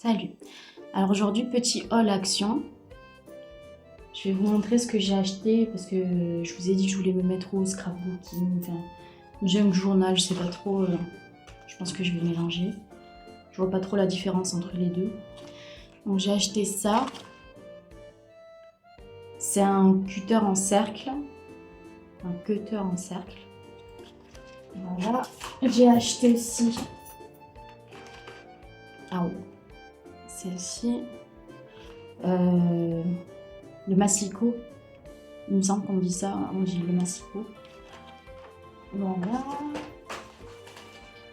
Salut. Alors aujourd'hui, petit haul action. Je vais vous montrer ce que j'ai acheté parce que je vous ai dit que je voulais me mettre au scrapbooking, enfin, junk journal, je sais pas trop. Je pense que je vais mélanger. Je vois pas trop la différence entre les deux. Donc j'ai acheté ça. C'est un cutter en cercle. Un cutter en cercle. Voilà. J'ai acheté aussi. Ah oui. Celle-ci. Le massicot. Il me semble qu'on dit ça, on dit le massicot. Voilà.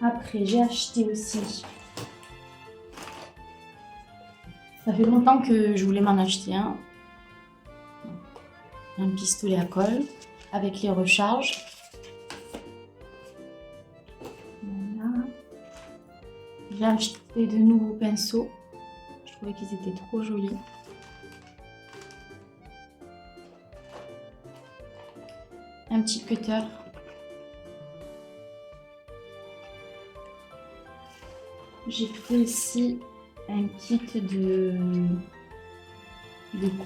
Après, j'ai acheté aussi. Ça fait longtemps que je voulais m'en acheter un. Un pistolet à colle avec les recharges. Voilà. J'ai acheté de nouveaux pinceaux. Je trouvais qu'ils étaient trop jolis. Un petit cutter. J'ai pris aussi un kit de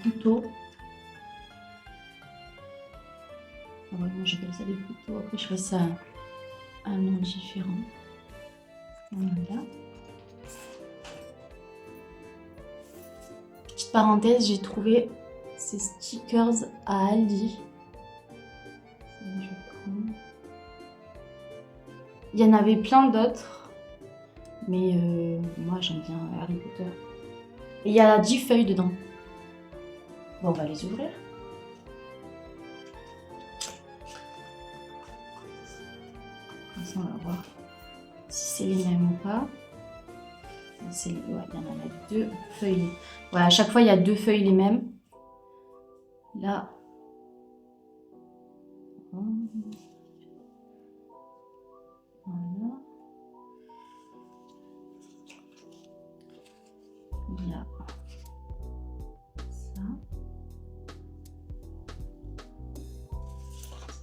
couteaux. Moi j'appelle ça des couteaux. Après je ferai ça un nom différent. Voilà. Petite parenthèse, j'ai trouvé ces stickers à Aldi. Je vais prendre. Il y en avait plein d'autres, mais moi j'aime bien Harry Potter. Et il y a 10 feuilles dedans. Bon, on va les ouvrir. Comme ça, on va voir si c'est les mêmes ou pas. Ouais, il y en a 2 feuilles. Voilà, à chaque fois, il y a 2 feuilles les mêmes. Là. Voilà. Il y a ça.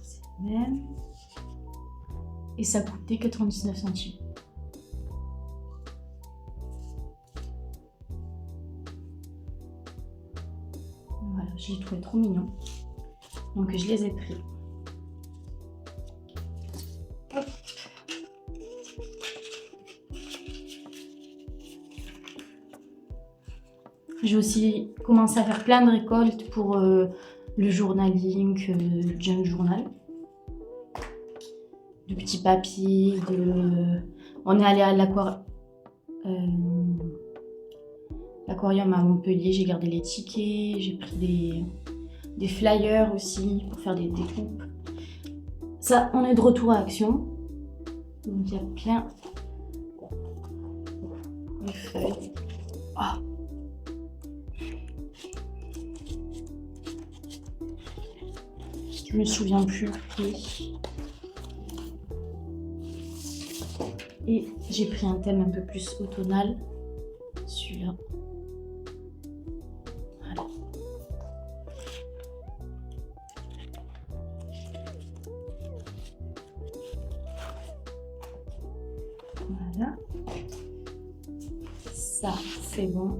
C'est le même. Et ça coûtait 99 centimes. Voilà, je les trouvais trop mignons. Donc je les ai pris. Hop. J'ai aussi commencé à faire plein de récoltes pour le journaling, junk journal. De petits papiers, on est allé à l'aquarium à Montpellier, j'ai gardé les tickets, j'ai pris des flyers aussi pour faire des découpes. Ça, on est de retour à Action. Donc il y a plein de feuilles. Oh. Je me souviens plus le prix. Et j'ai pris un thème un peu plus automnal, celui-là. Voilà. Voilà. Ça, c'est bon.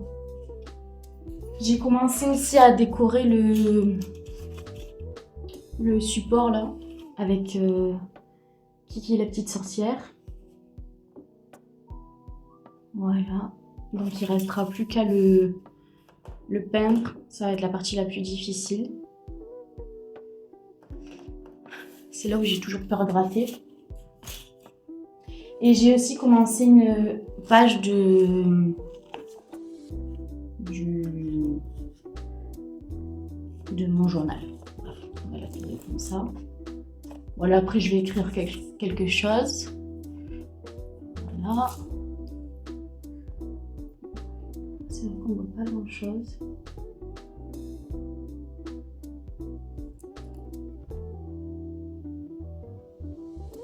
J'ai commencé aussi à décorer le support là, avec Kiki la petite sorcière. Voilà, donc il restera plus qu'à le peindre, ça va être la partie la plus difficile. C'est là où j'ai toujours peur de rater. Et j'ai aussi commencé une page de mon journal. On va la faire comme ça. Voilà, après je vais écrire quelque chose. Voilà. C'est vrai qu'on voit pas grand chose.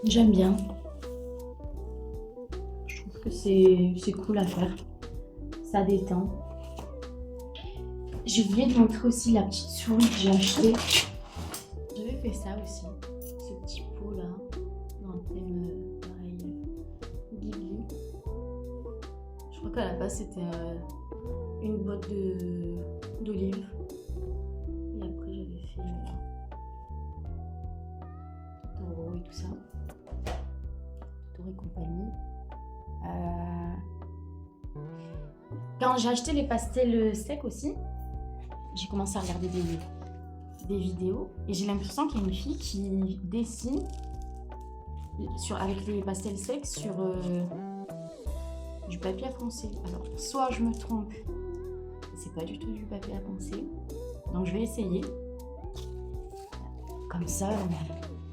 J'aime bien. Je trouve que c'est cool à faire. Ça détend. J'ai oublié de montrer aussi la petite souris que j'ai achetée. J'avais fait ça aussi. Ce petit pot là. Dans le thème pareil. Ghibli. Je Je crois qu'à la base c'était une botte d'olive. Et après j'avais fait Totoro et tout ça. Totoro et compagnie. Quand j'ai acheté les pastels secs aussi, j'ai commencé à regarder des vidéos et j'ai l'impression qu'il y a une fille qui dessine avec les pastels secs sur du papier à poncer. Alors, soit je me trompe, c'est pas du tout du papier à poncer, donc je vais essayer. Comme ça,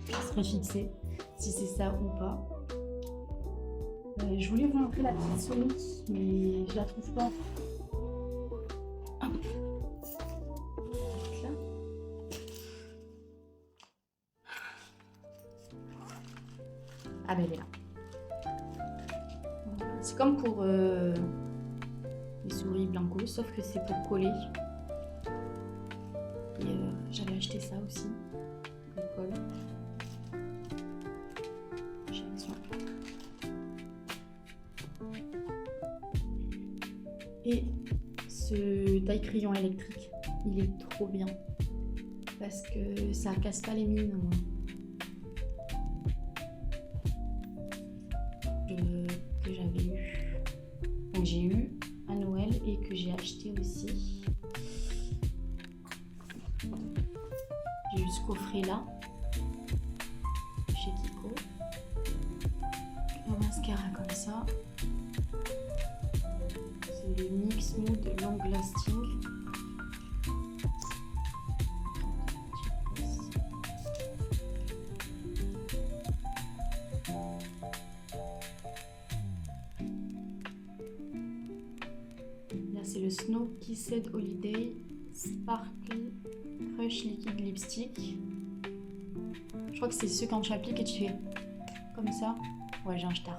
je serai fixée si c'est ça ou pas. Je voulais vous montrer la petite souris, mais je la trouve pas. Là. Ah ben elle est là. C'est comme pour les souris Blanco, sauf que c'est pour coller. Et j'avais acheté ça aussi. Il colle. Et ce taille-crayon électrique, il est trop bien parce que ça casse pas les mines au moins. Que j'avais eu. Donc j'ai eu à Noël et que j'ai acheté aussi. J'ai eu ce coffret là chez Kiko. Un mascara comme ça. C'est le Mix Mood Long Lasting. Là c'est le Snow Kissed Holiday Sparkle Crush Liquid Lipstick. Je crois que c'est ceux quand tu appliques et tu fais comme ça. Ouais, j'ai un star.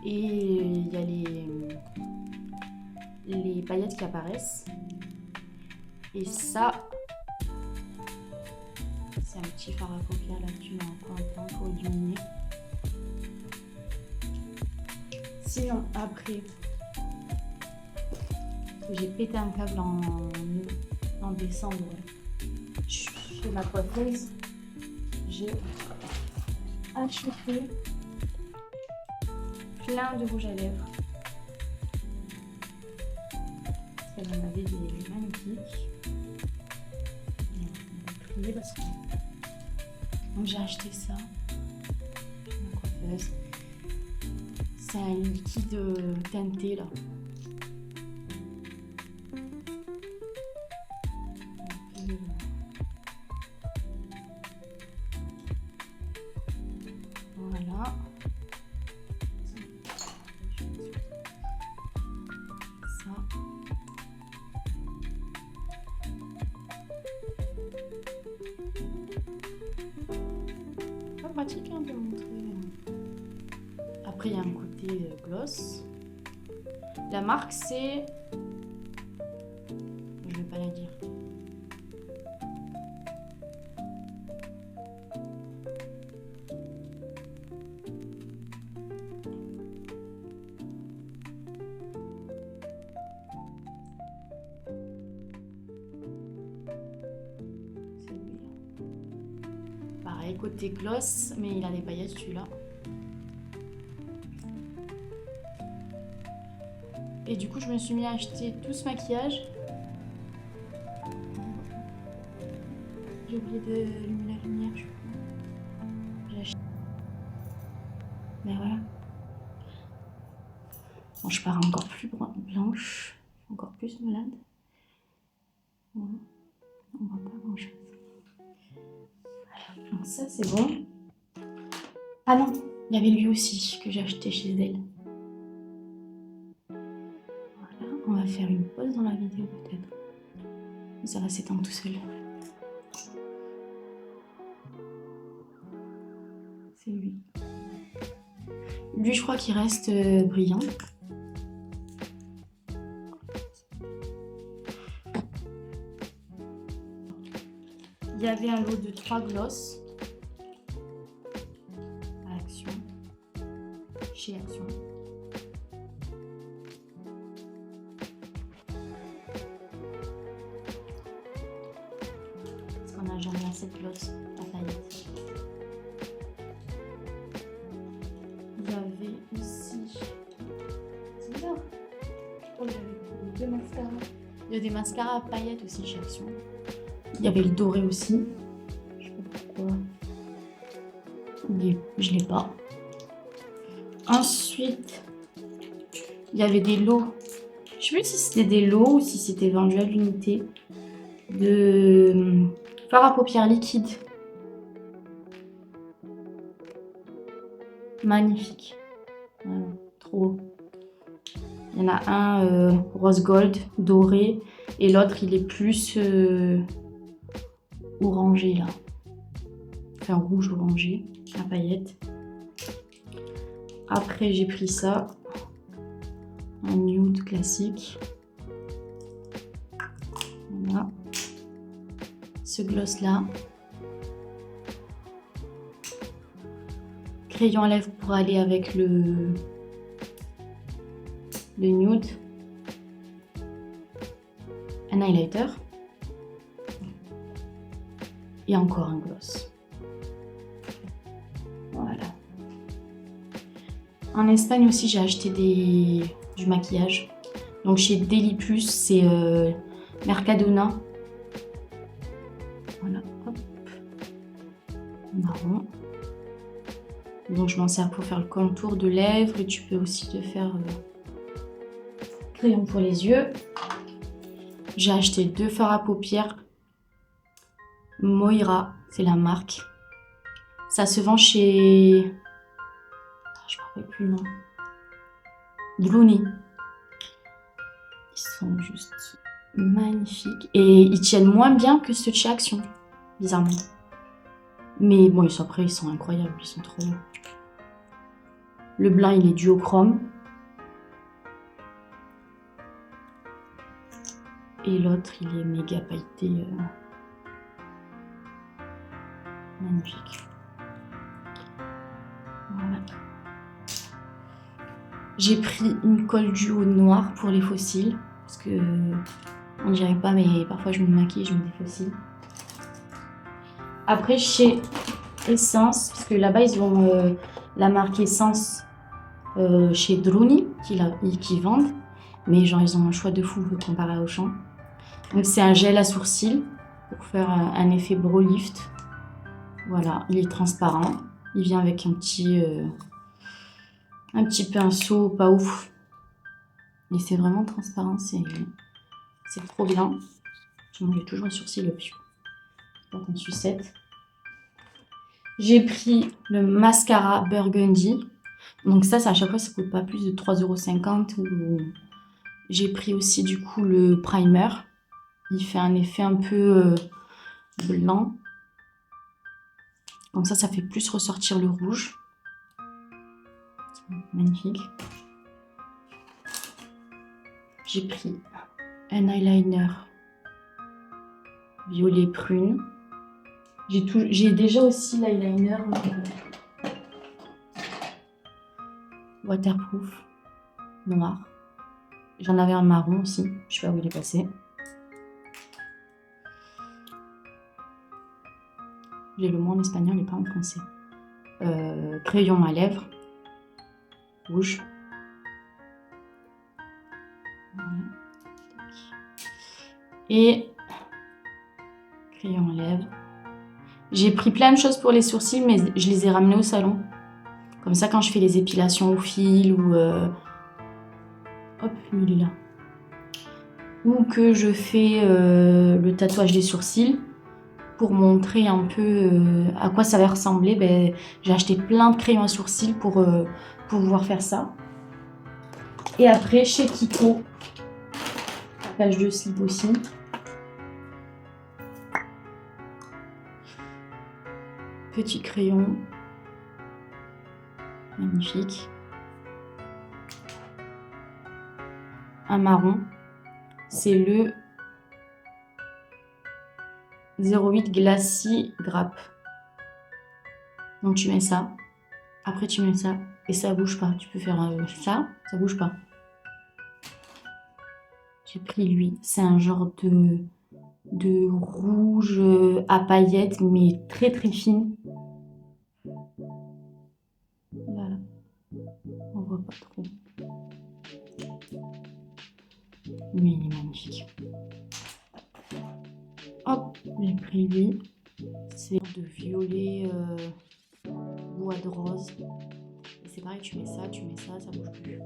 Et il y a les paillettes qui apparaissent. Et ça, c'est un petit fard à paupières là-dessus en coin pour illuminer. Sinon, après, j'ai pété un câble en décembre. Je fais ma coiffeuse. J'ai acheté plein de rouge à lèvres. Elle en avait des magnifiques. Donc j'ai acheté ça. Ma coiffeuse. C'est un liquide teinté là. Voilà. Ça. Pas pratique hein, de montrer. Après, il y a un côté gloss. La marque, c'est... Je vais pas la dire. Pareil, côté gloss, mais il a des paillettes celui-là. Et du coup, je me suis mis à acheter tout ce maquillage. J'ai oublié d'allumer la lumière, je crois. J'ai acheté. Mais voilà. Bon, je pars encore plus blanche, encore plus malade. Voilà. On voit pas grand chose. Voilà. Donc ça, c'est bon. Ah non, il y avait lui aussi que j'ai acheté chez elle. On va faire une pause dans la vidéo peut-être. Ça va s'étendre tout seul. C'est lui. Lui, je crois qu'il reste brillant. Il y avait un lot de 3 glosses. À Action. Chez Action. cette gloss à paillettes. Il y avait aussi... C'est bizarre. Je crois que j'avais deux mascaras. Il y a des mascaras à paillettes aussi chez Action. Il y avait le doré aussi. Je sais pas pourquoi. Je l'ai pas. Ensuite, il y avait des lots. Je sais plus si c'était des lots ou si c'était vendu à l'unité de fard à paupières liquide. Magnifique. Voilà, trop beau. Il y en a un rose gold, doré, et l'autre il est plus orangé là. Enfin rouge orangé, à paillettes. Après j'ai pris ça, un nude classique. Voilà. Ce gloss là. Crayon à lèvres pour aller avec le nude. Un highlighter. Et encore un gloss. Voilà. En Espagne aussi, j'ai acheté du maquillage. Donc chez Deli Plus, c'est Mercadona. Voilà, hop. Marron. Donc je m'en sers pour faire le contour de lèvres. Et tu peux aussi te faire crayon pour les yeux. J'ai acheté 2 fards à paupières. Moira, c'est la marque. Ça se vend chez... Je ne me rappelle plus le nom. Druni. Ils sont juste magnifiques. Et ils tiennent moins bien que ceux de chez Action, bizarrement. Mais bon, après, ils sont incroyables. Ils sont trop beaux. Le blanc, il est duochrome. Et l'autre, il est méga pailleté. Magnifique. Voilà. J'ai pris une colle duo noire pour les fossiles. Parce que on dirait pas, mais parfois je me maquille et je mets des fossiles. Après, chez Essence, parce que là-bas, ils ont la marque Essence chez Druni qui vendent. Mais genre, ils ont un choix de fou comparé à Auchan. Donc, c'est un gel à sourcils pour faire un effet brow lift. Voilà, il est transparent. Il vient avec un petit pinceau, pas ouf. Et c'est vraiment transparent, c'est trop bien. J'ai toujours un sourcil dans une sucette. J'ai pris le mascara Burgundy. Donc ça à chaque fois, ça coûte pas plus de 3,50 €. J'ai pris aussi du coup le primer. Il fait un effet un peu blanc. Comme ça fait plus ressortir le rouge. Magnifique. J'ai pris un eyeliner violet prune. J'ai déjà aussi l'eyeliner waterproof noir. J'en avais un marron aussi, je sais pas où il est passé. J'ai le mot en espagnol et pas en français. Crayon à lèvres rouge. Voilà. Et crayon à lèvres. J'ai pris plein de choses pour les sourcils, mais je les ai ramenés au salon. Comme ça, quand je fais les épilations au fil ou... Hop, il est là. Ou que je fais le tatouage des sourcils, pour montrer un peu à quoi ça va ressembler, j'ai acheté plein de crayons à sourcils pour pouvoir faire ça. Et après, chez Kiko, page de slip aussi. Petit crayon. Magnifique. Un marron. C'est le 08 Glacis Grappe. Donc tu mets ça. Après tu mets ça. Et ça bouge pas. Tu peux faire ça bouge pas. J'ai pris lui. C'est un genre de de rouge à paillettes, mais très très fine. Voilà, on voit pas trop. Mais il est magnifique. Hop, j'ai pris lui. C'est de violet bois de rose. Et c'est pareil, tu mets ça, ça bouge plus.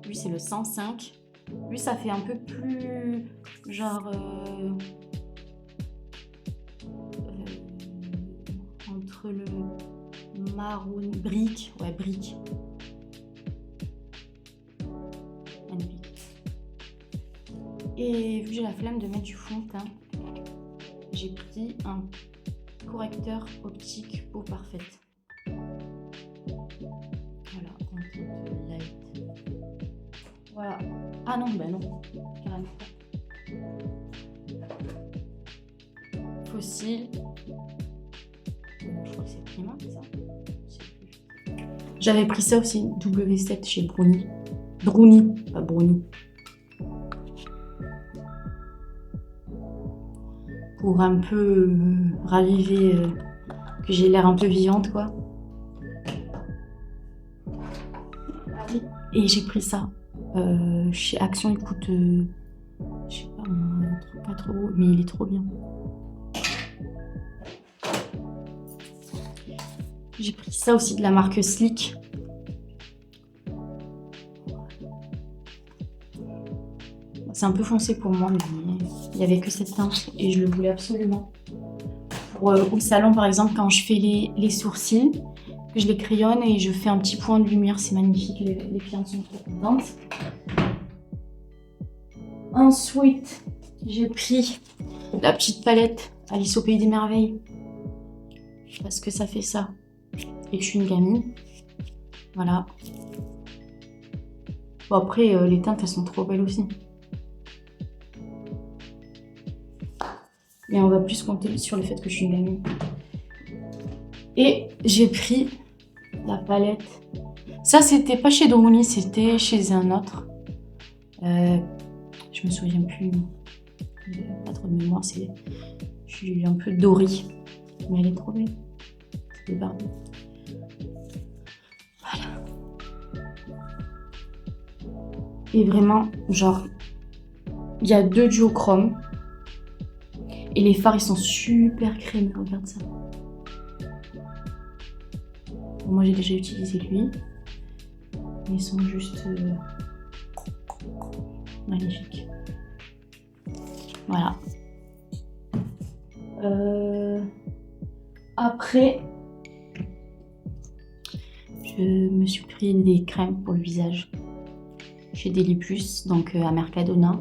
Lui, c'est le 105. Lui, ça fait un peu plus genre entre le marron brique, ouais brique. Magnifique. Et vu que j'ai la flemme de mettre du fond de teint, j'ai pris un correcteur optique peau parfaite. Voilà, en teinte light. Voilà. Ah non, bah non, carrément pas. Fossile. Je crois que c'est Prima, ça. J'avais pris ça aussi, W7 chez Bruni. Bruni, pas Bruni. Pour un peu raviver, que j'ai l'air un peu vivante, quoi. Et j'ai pris ça. Chez Action, il coûte, je sais pas trop, mais il est trop bien. J'ai pris ça aussi de la marque Slick. C'est un peu foncé pour moi, mais il n'y avait que cette teinte et je le voulais absolument. Pour, au salon, par exemple, quand je fais les sourcils, que je les crayonne et je fais un petit point de lumière, c'est magnifique, les clientes sont trop contentes. Ensuite, j'ai pris la petite palette Alice au Pays des Merveilles, parce que ça fait ça et que je suis une gamine. Voilà. Bon, après, les teintes, elles sont trop belles aussi. Mais on va plus compter sur le fait que je suis une gamine. Et j'ai pris la palette. Ça, c'était pas chez Druni, c'était chez un autre. Je me souviens plus. Pas trop de mémoire, c'est. Je suis un peu dorée. Mais elle est trop belle. C'est des Barbie. Voilà. Et vraiment, genre, il y a 2 duochromes. Et les fards, ils sont super crémeux, regarde ça. Bon, moi, j'ai déjà utilisé lui. Ils sont juste magnifiques. Voilà. Après, je me suis pris des crèmes pour le visage chez Deli Plus, donc à Mercadona.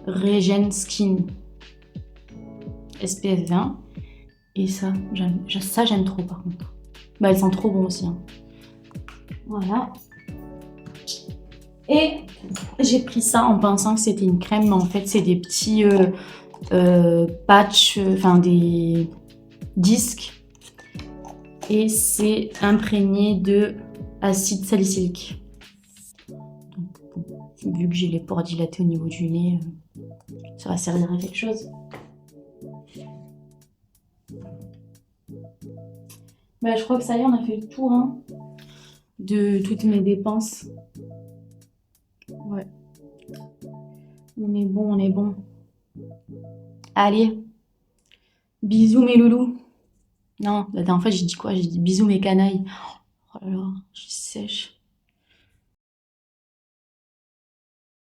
Regen Skin SPF 20. Et ça, j'aime trop par contre. Bah, elles sont trop bon aussi. Hein. Voilà. Et j'ai pris ça en pensant que c'était une crème, mais en fait, c'est des petits patchs, enfin des disques. Et c'est imprégné de acide salicylique. Donc, bon, vu que j'ai les pores dilatés au niveau du nez, ça va servir à quelque chose. Bah, je crois que ça y est, on a fait le tour hein, de toutes mes dépenses. Ouais. On est bon, on est bon. Allez. Bisous mes loulous. Non, la dernière fois j'ai dit quoi? J'ai dit bisous mes canailles. Oh là là, je suis sèche.